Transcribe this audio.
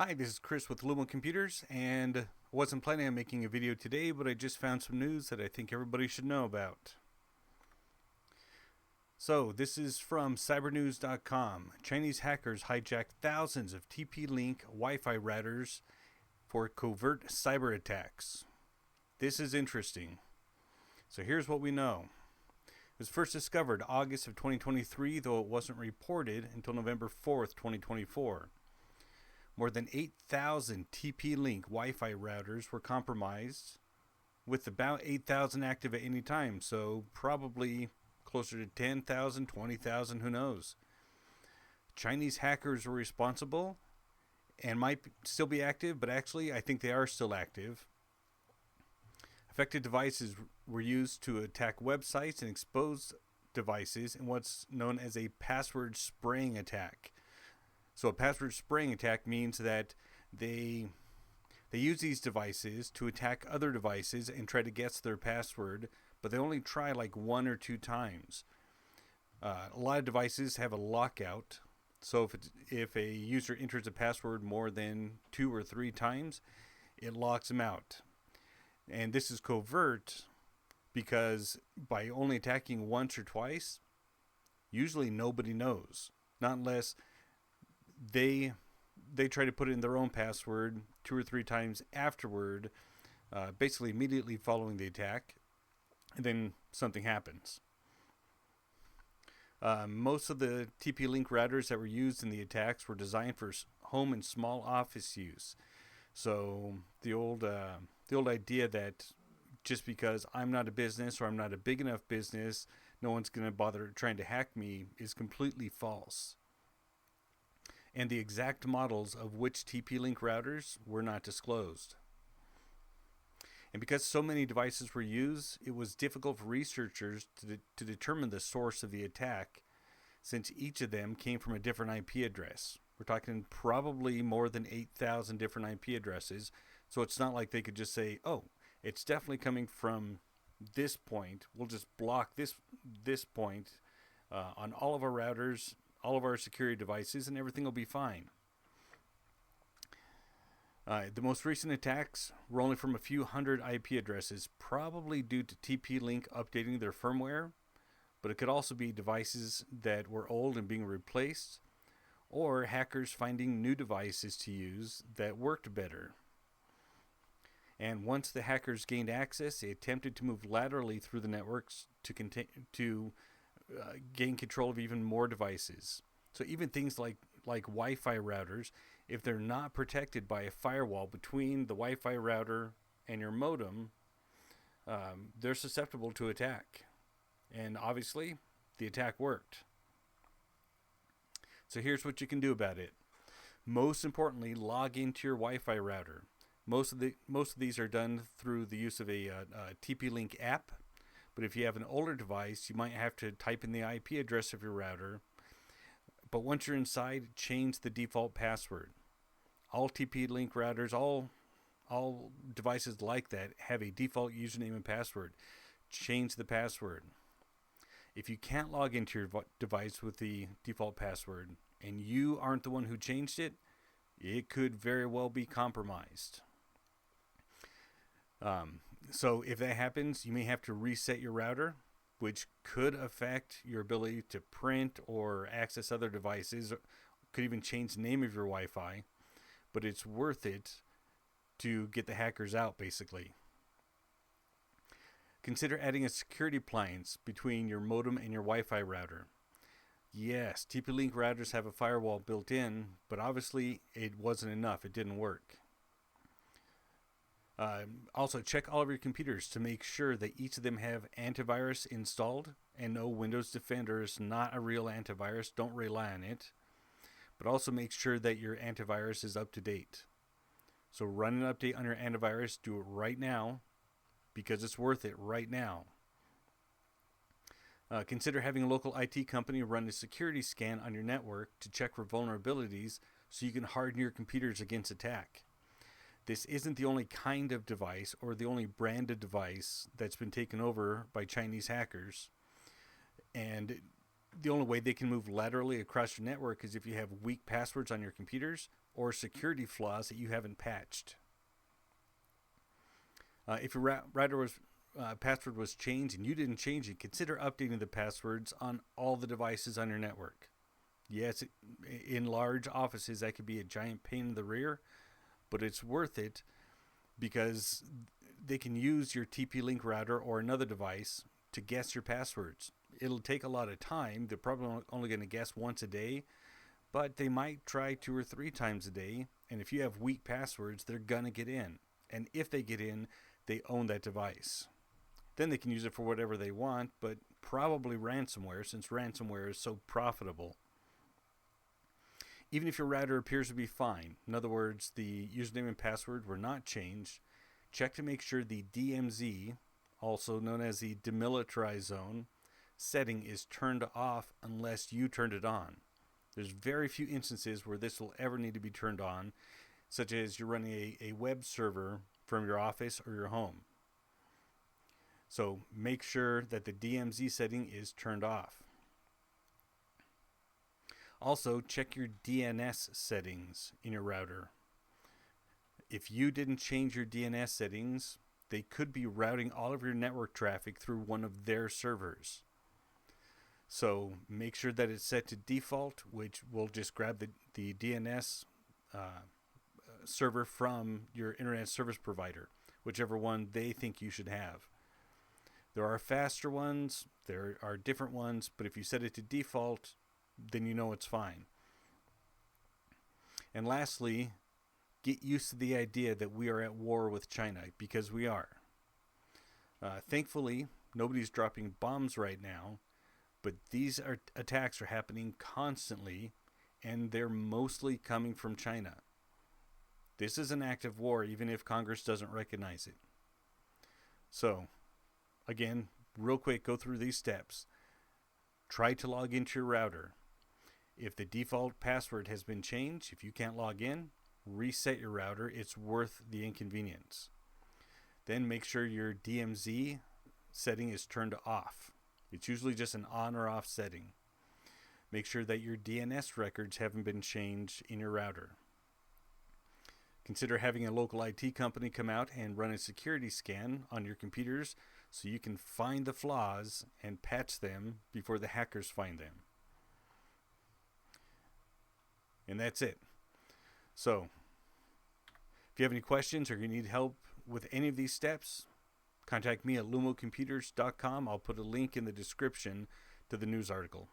Hi, this is Chris with Lumo Computers, and I wasn't planning on making a video today, but I just found some news that I think everybody should know about. So, this is from cybernews.com. Chinese hackers hijacked thousands of TP-Link Wi-Fi routers for covert cyber attacks. This is interesting. So here's what we know. It was first discovered August of 2023, though it wasn't reported until November 4th, 2024. More than 8,000 TP-Link Wi-Fi routers were compromised, with about 8,000 active at any time, so probably closer to 10,000, 20,000, who knows. Chinese hackers were responsible and might still be active, but actually I think they are still active. Affected devices were used to attack websites and expose devices in what's known as a password spraying attack. So a password spraying attack means that they use these devices to attack other devices and try to guess their password, but they only try like one or two times. A lot of devices have a lockout, so if a user enters a password more than 2 or 3 times, it locks them out. And this is covert because by only attacking once or twice, usually nobody knows, not unless they try to put in their own password 2 or 3 times afterward, basically immediately following the attack, and then something happens. Most of the TP-Link routers that were used in the attacks were designed for home and small office use. So the old idea that just because I'm not a business or I'm not a big enough business, no one's going to bother trying to hack me is completely false. And the exact models of which TP-Link routers were not disclosed. And because so many devices were used, it was difficult for researchers to determine the source of the attack, since each of them came from a different IP address. We're talking probably more than 8,000 different IP addresses, so it's not like they could just say, oh, it's definitely coming from this point. We'll just block this point on all of our routers, all of our security devices, and everything will be fine. The most recent attacks were only from a few hundred IP addresses, probably due to TP-Link updating their firmware, but it could also be devices that were old and being replaced, or hackers finding new devices to use that worked better. And once the hackers gained access, they attempted to move laterally through the networks to gain control of even more devices. So even things like Wi-Fi routers, if they're not protected by a firewall between the Wi-Fi router and your modem, they're susceptible to attack. And obviously, the attack worked. So here's what you can do about it. Most importantly, log into your Wi-Fi router. Most of these are done through the use of a TP-Link app. But if you have an older device, you might have to type in the IP address of your router. But once you're inside, change the default password. All TP-Link routers, all devices like that have a default username and password. Change the password. If you can't log into your device with the default password and you aren't the one who changed it, it could very well be compromised. So if that happens, you may have to reset your router, which could affect your ability to print or access other devices, could even change the name of your Wi-Fi, but it's worth it to get the hackers out, basically. Consider adding a security appliance between your modem and your Wi-Fi router. Yes, TP-Link routers have a firewall built in, but obviously it wasn't enough. It didn't work. Also, check all of your computers to make sure that each of them have antivirus installed. And no, Windows Defender is not a real antivirus. Don't rely on it. But also make sure that your antivirus is up to date. So run an update on your antivirus. Do it right now, because it's worth it right now. Consider having a local IT company run a security scan on your network to check for vulnerabilities so you can harden your computers against attack. This isn't the only kind of device or the only brand of device that's been taken over by Chinese hackers. And The only way they can move laterally across your network is if you have weak passwords on your computers or security flaws that you haven't patched. If your router was password was changed and you didn't change it, consider updating the passwords on all the devices on your network. Yes, in large offices that could be a giant pain in the rear, but it's worth it because they can use your TP-Link router or another device to guess your passwords. It'll take a lot of time. They're probably only going to guess once a day, but they might try 2 or 3 times a day. And if you have weak passwords, they're going to get in. And if they get in, they own that device. Then they can use it for whatever they want, but probably ransomware, since ransomware is so profitable. Even if your router appears to be fine, in other words, the username and password were not changed, check to make sure the DMZ, also known as the demilitarized zone, setting is turned off unless you turned it on. There's very few instances where this will ever need to be turned on, such as you're running a web server from your office or your home. So make sure that the DMZ setting is turned off. Also, check your DNS settings in your router. If you didn't change your DNS settings, they could be routing all of your network traffic through one of their servers. So make sure that it's set to default, which will just grab the DNS server from your internet service provider, whichever one they think you should have. There are faster ones, there are different ones, but if you set it to default, then you know it's fine. And lastly, get used to the idea that we are at war with China, because we are. Thankfully, nobody's dropping bombs right now, but these attacks are happening constantly, and they're mostly coming from China. This is an active war, even if Congress doesn't recognize it. So, again, real quick, go through these steps. Try to log into your router. If the default password has been changed, if you can't log in, reset your router. It's worth the inconvenience. Then make sure your DMZ setting is turned off. It's usually just an on or off setting. Make sure that your DNS records haven't been changed in your router. Consider having a local IT company come out and run a security scan on your computers so you can find the flaws and patch them before the hackers find them. And that's it. So, if you have any questions or you need help with any of these steps, contact me at lumocomputers.com. I'll put a link in the description to the news article.